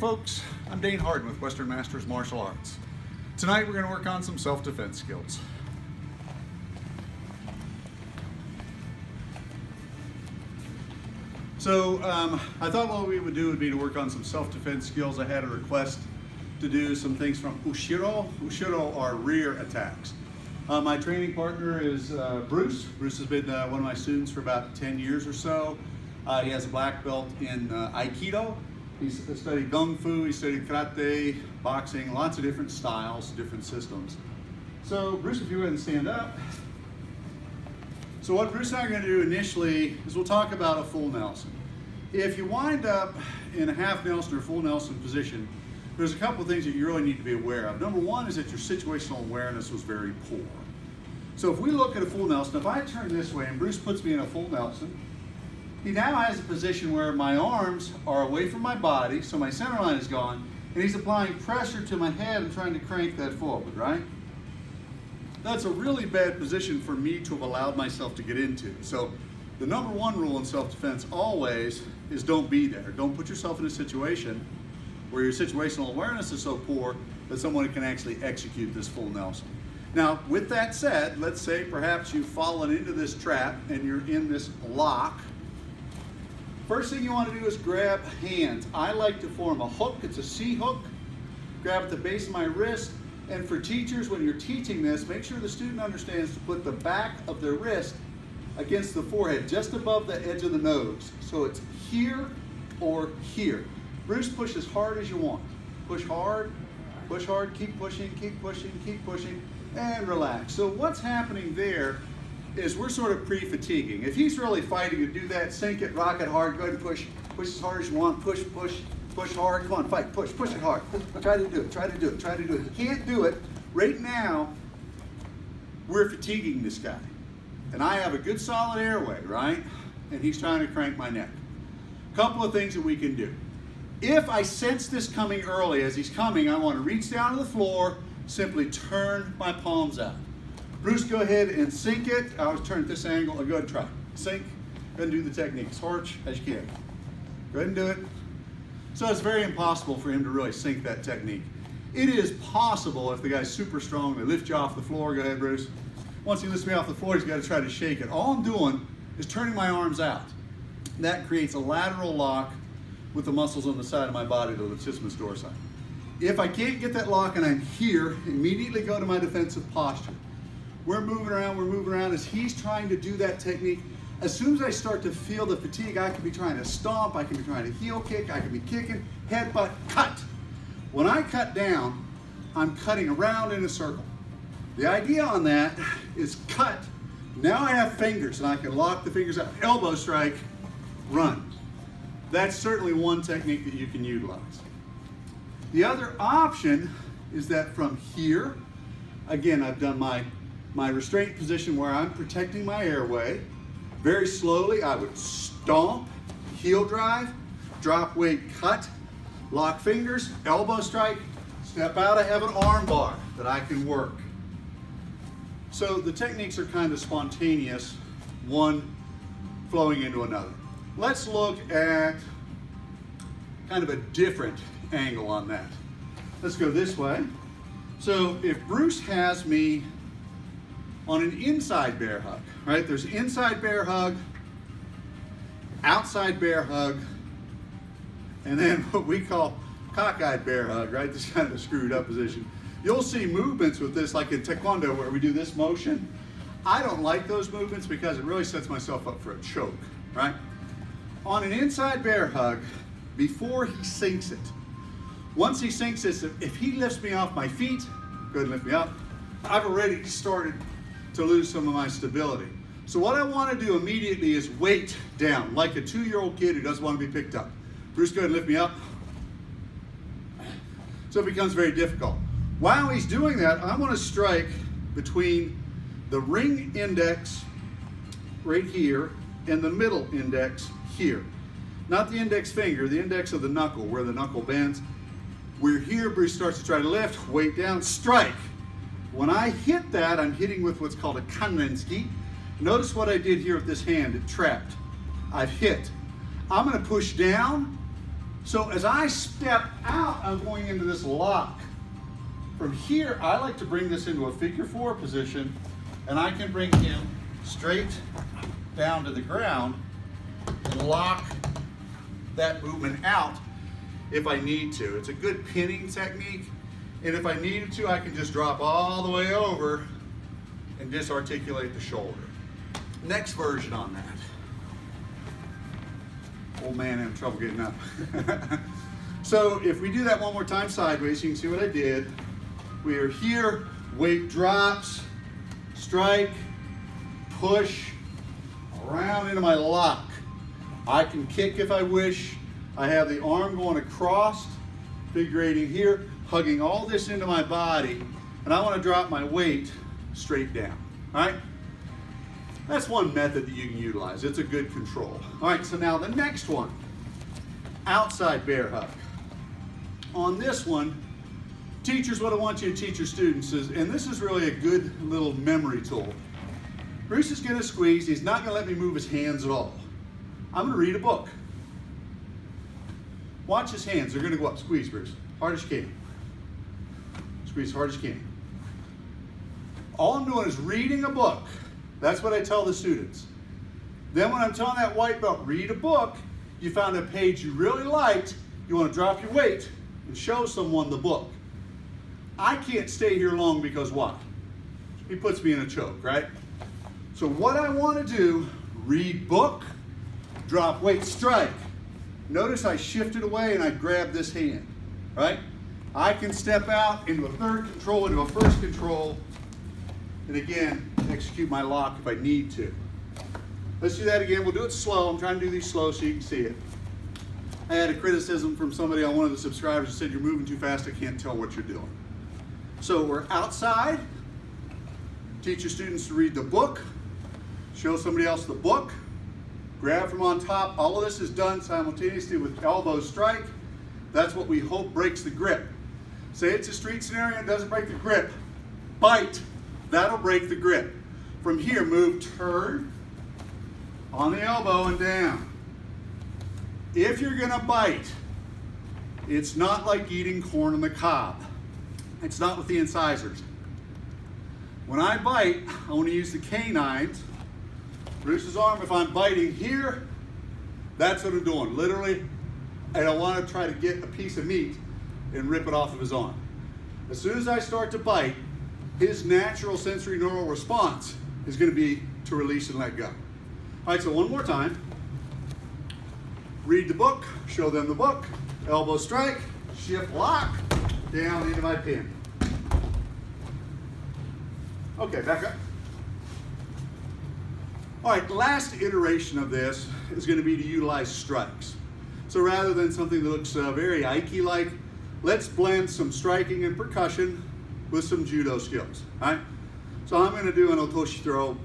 folks, I'm Dane Harden with Western Masters Martial Arts. Tonight we're going to work on some self-defense skills. So I thought what we would do would be to work on some self-defense skills. I had a request to do some things from Ushiro. Ushiro are rear attacks. My training partner is Bruce. Bruce has been one of my students for about 10 years or so. He has a black belt in Aikido. He's studied Kung Fu, he studied Karate, boxing, lots of different styles, different systems. So Bruce, if you wouldn't stand up. So what Bruce and I are going to do initially is we'll talk about a full Nelson. If you wind up in a half Nelson or full Nelson position, there's a couple of things that you really need to be aware of. Number one is that your situational awareness was very poor. So if we look at a full Nelson, if I turn this way and Bruce puts me in a full Nelson, he now has a position where my arms are away from my body, so my center line is gone, and he's applying pressure to my head and trying to crank that forward, right? That's a really bad position for me to have allowed myself to get into. So the number one rule in self-defense always is don't be there. Don't put yourself in a situation where your situational awareness is so poor that someone can actually execute this full Nelson. Now, with that said, let's say perhaps you've fallen into this trap and you're in this lock. First thing you want to do is grab hands. I like to form a hook. It's a C hook. Grab at the base of my wrist. And for teachers, when you're teaching this, make sure the student understands to put the back of their wrist against the forehead, just above the edge of the nose. So it's here or here. Bruce, push as hard as you want. Push hard, keep pushing, keep pushing, keep pushing, and relax. So what's happening there is we're sort of pre-fatiguing. If he's really fighting to do that, sink it, rock it hard, go ahead and push as hard as you want, push hard, come on, fight, push it hard. Try to do it, try to do it, try to do it. You can't do it. Right now, we're fatiguing this guy. And I have a good solid airway, right? And he's trying to crank my neck. Couple of things that we can do. If I sense this coming early, as he's coming, I want to reach down to the floor, simply turn my palms out. Bruce, go ahead and sink it. I'll turn at this angle and go ahead and try. Sink, go ahead and do the technique as hard as you can. Go ahead and do it. So it's very impossible for him to really sink that technique. It is possible if the guy's super strong, they lift you off the floor. Go ahead, Bruce. Once he lifts me off the floor, he's got to try to shake it. All I'm doing is turning my arms out. That creates a lateral lock with the muscles on the side of my body, the latissimus dorsi. If I can't get that lock and I'm here, immediately go to my defensive posture. We're moving around as he's trying to do that technique. As soon as I start to feel the fatigue, I can be trying to stomp, I can be trying to heel kick, I can be kicking, headbutt, cut. When I cut down, I'm cutting around in a circle. The idea on that is cut. Now I have fingers and I can lock the fingers out. Elbow strike, run. That's certainly one technique that you can utilize. The other option is that from here, again, I've done my restraint position where I'm protecting my airway. Very slowly, I would stomp, heel drive, drop weight, cut, lock fingers, elbow strike, step out. I have an arm bar that I can work. So the techniques are kind of spontaneous, one flowing into another. Let's look at kind of a different angle on that. Let's go this way. So if Bruce has me on an inside bear hug, right? There's inside bear hug, outside bear hug, and then what we call cockeyed bear hug, right? This kind of a screwed up position. You'll see movements with this like in Taekwondo where we do this motion. I don't like those movements because it really sets myself up for a choke, right? On an inside bear hug, before he sinks it, once he sinks this, if he lifts me off my feet, go ahead and lift me up, I've already started to lose some of my stability. So what I want to do immediately is weight down, like a 2-year-old kid who doesn't want to be picked up. Bruce, go ahead and lift me up. So it becomes very difficult. While he's doing that, I want to strike between the ring index right here and the middle index here. Not the index finger, the index of the knuckle, where the knuckle bends. We're here, Bruce starts to try to lift, weight down, strike. When I hit that, I'm hitting with what's called a kanrenski. Notice what I did here with this hand, it trapped. I've hit. I'm gonna push down, So as I step out, I'm going into this lock. From here, I like to bring this into a figure 4 position, and I can bring him straight down to the ground and lock that movement out if I need to. It's a good pinning technique, and if I needed to, I can just drop all the way over and disarticulate the shoulder. Next version on that. Old man having trouble getting up. So if we do that one more time sideways, you can see what I did. We are here, weight drops, strike, push, around into my lock. I can kick if I wish. I have the arm going across, figure eighting here, hugging all this into my body, and I want to drop my weight straight down, all right? That's one method that you can utilize. It's a good control. All right, so now the next one, outside bear hug. On this one, teachers, what I want you to teach your students is, and this is really a good little memory tool. Bruce is going to squeeze. He's not going to let me move his hands at all. I'm going to read a book. Watch his hands. They're going to go up. Squeeze, Bruce. Hard as you can. Squeeze hard as you can. All I'm doing is reading a book. That's what I tell the students. Then when I'm telling that white belt, read a book, you found a page you really liked, you want to drop your weight and show someone the book. I can't stay here long because what? He puts me in a choke, right? So what I want to do, read book, drop weight, strike. Notice I shifted away and I grabbed this hand, right? I can step out into a third control, into a first control, and again, execute my lock if I need to. Let's do that again. We'll do it slow. I'm trying to do these slow so you can see it. I had a criticism from somebody on one of the subscribers who said, you're moving too fast, I can't tell what you're doing. So we're outside. Teach your students to read the book. Show somebody else the book. Grab from on top. All of this is done simultaneously with elbow strike. That's what we hope breaks the grip. Say it's a street scenario and doesn't break the grip. Bite. That'll break the grip. From here, move, turn on the elbow and down. If you're gonna bite, it's not like eating corn on the cob. It's not with the incisors. When I bite, I want to use the canines. Bruce's arm, if I'm biting here, that's what I'm doing. Literally, I don't want to try to get a piece of meat and rip it off of his arm. As soon as I start to bite, his natural sensory neural response is going to be to release and let go. All right, so one more time. Read the book, show them the book, elbow strike, shift lock, down into my pin. Okay, back up. All right, the last iteration of this is going to be to utilize strikes. So rather than something that looks very Aiki-like, let's blend some striking and percussion with some judo skills, all right? So I'm going to do an otoshi throw,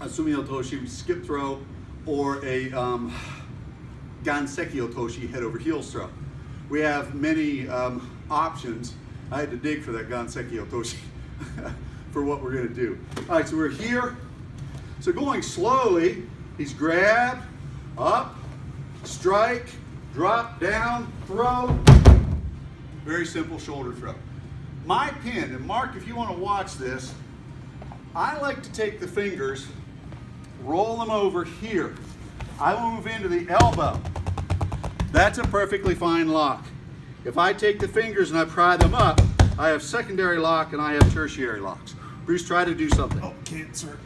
a sumi otoshi, skip throw, or a ganseki otoshi, head over heels throw. We have many options. I had to dig for that ganseki otoshi for what we're going to do. All right, so we're here. So going slowly, he's grabbed, up, strike, drop down, throw. Very simple shoulder throw. My pin, and Mark, if you want to watch this, I like to take the fingers, roll them over here. I will move into the elbow. That's a perfectly fine lock. If I take the fingers and I pry them up, I have secondary lock and I have tertiary locks. Bruce, try to do something. Oh, can't, sir.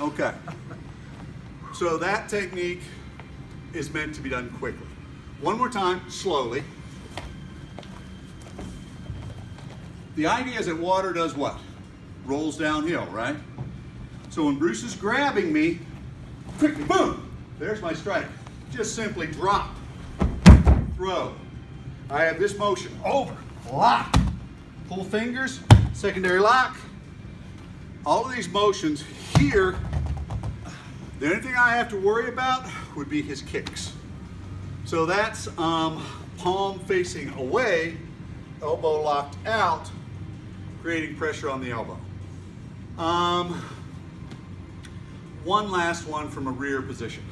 Okay. So that technique is meant to be done quickly. One more time, slowly. The idea is that water does what? Rolls downhill, right? So when Bruce is grabbing me, quickly, boom, there's my strike. Just simply drop, throw. I have this motion, over, lock, pull fingers, secondary lock. All of these motions here, the only thing I have to worry about would be his kicks. So that's palm facing away, elbow locked out, creating pressure on the elbow. One last one from a rear position.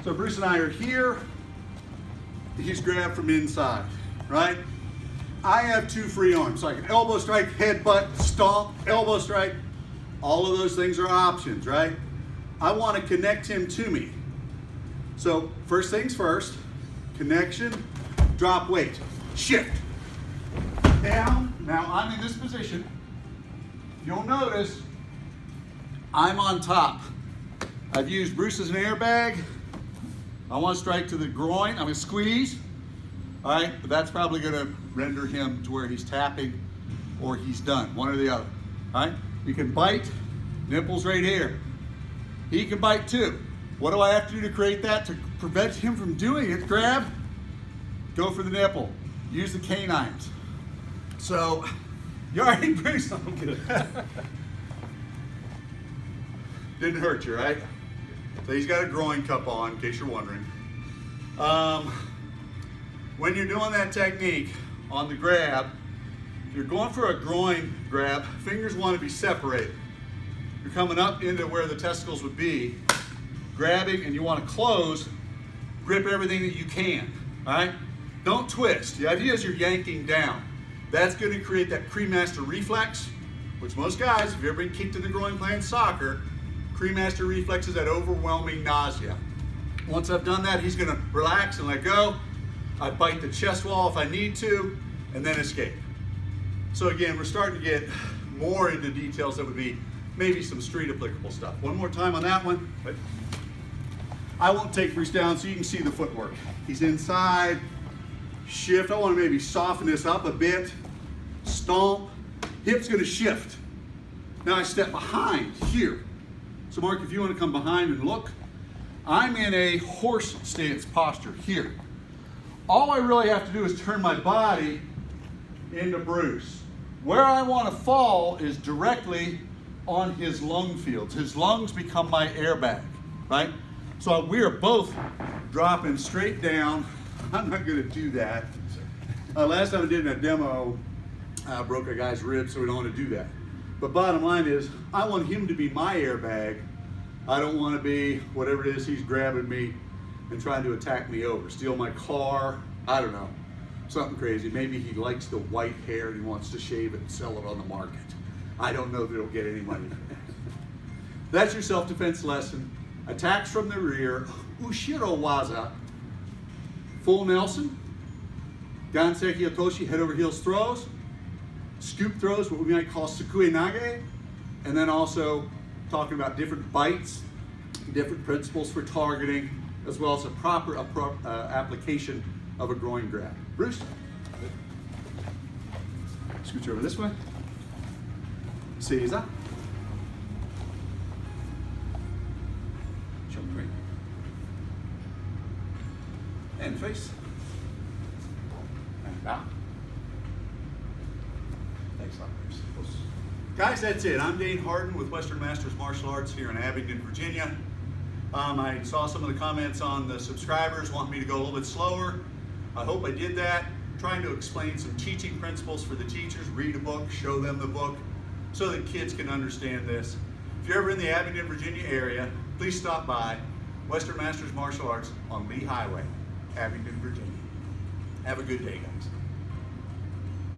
So Bruce and I are here. he's grabbed from inside, right? I have two free arms, so I can elbow strike, headbutt, stomp, elbow strike. All of those things are options, right? I want to connect him to me. So first things first, connection, drop weight, shift, down. Now I'm in this position. You'll notice I'm on top. I've used Bruce as an airbag. I want to strike to the groin. I'm going to squeeze. All right, but that's probably going to render him to where he's tapping or he's done, one or the other. All right, you can bite, nipples right here. He can bite too. What do I have to do to create that to prevent him from doing it? Grab, go for the nipple, use the canines. So, you already Bruce, I'm good. Didn't hurt you, right? So he's got a groin cup on, in case you're wondering. When you're doing that technique on the grab, if you're going for a groin grab, fingers want to be separated. You're coming up into where the testicles would be, grabbing, and you want to close, grip everything that you can, all right? Don't twist. The idea is you're yanking down. That's going to create that cremaster reflex, which most guys, if you've ever been kicked in the groin playing soccer, cremaster reflex is that overwhelming nausea. Once I've done that, he's going to relax and let go. I bite the chest wall if I need to, and then escape. So again, we're starting to get more into details that would be maybe some street applicable stuff. One more time on that one. I won't take Bruce down so you can see the footwork. He's inside, shift. I want to maybe soften this up a bit. Stomp, hip's going to shift. Now I step behind here. So Mark, if you want to come behind and look, I'm in a horse stance posture here. All I really have to do is turn my body into Bruce. Where I want to fall is directly on his lung fields. His lungs become my airbag, right? So we are both dropping straight down. I'm not going to do that. Last time I did a demo, I broke a guy's ribs, so we don't want to do that. But bottom line is, I want him to be my airbag. I don't want to be whatever it is he's grabbing me and trying to attack me over, steal my car, I don't know, something crazy. Maybe he likes the white hair and he wants to shave it and sell it on the market. I don't know that he'll get any money from that. That's your self-defense lesson. Attacks from the rear, Ushiro Waza, full Nelson, Ganseki Otoshi, head over heels throws, scoop throws, what we might call Sukue Nage, and then also talking about different bites, different principles for targeting, as well as a proper application of a groin grab. Bruce? Scooch over this way. Caesar. Jump right. And face. And bow. Thanks a lot, Bruce. Guys, that's it. I'm Dane Harden with Western Masters Martial Arts here in Abingdon, Virginia. I saw some of the comments on the subscribers wanting me to go a little bit slower. I hope I did that. Trying to explain some teaching principles for the teachers, read a book, show them the book, so that kids can understand this. If you're ever in the Abingdon, Virginia area, please stop by Western Masters Martial Arts on Lee Highway, Abingdon, Virginia. Have a good day, guys.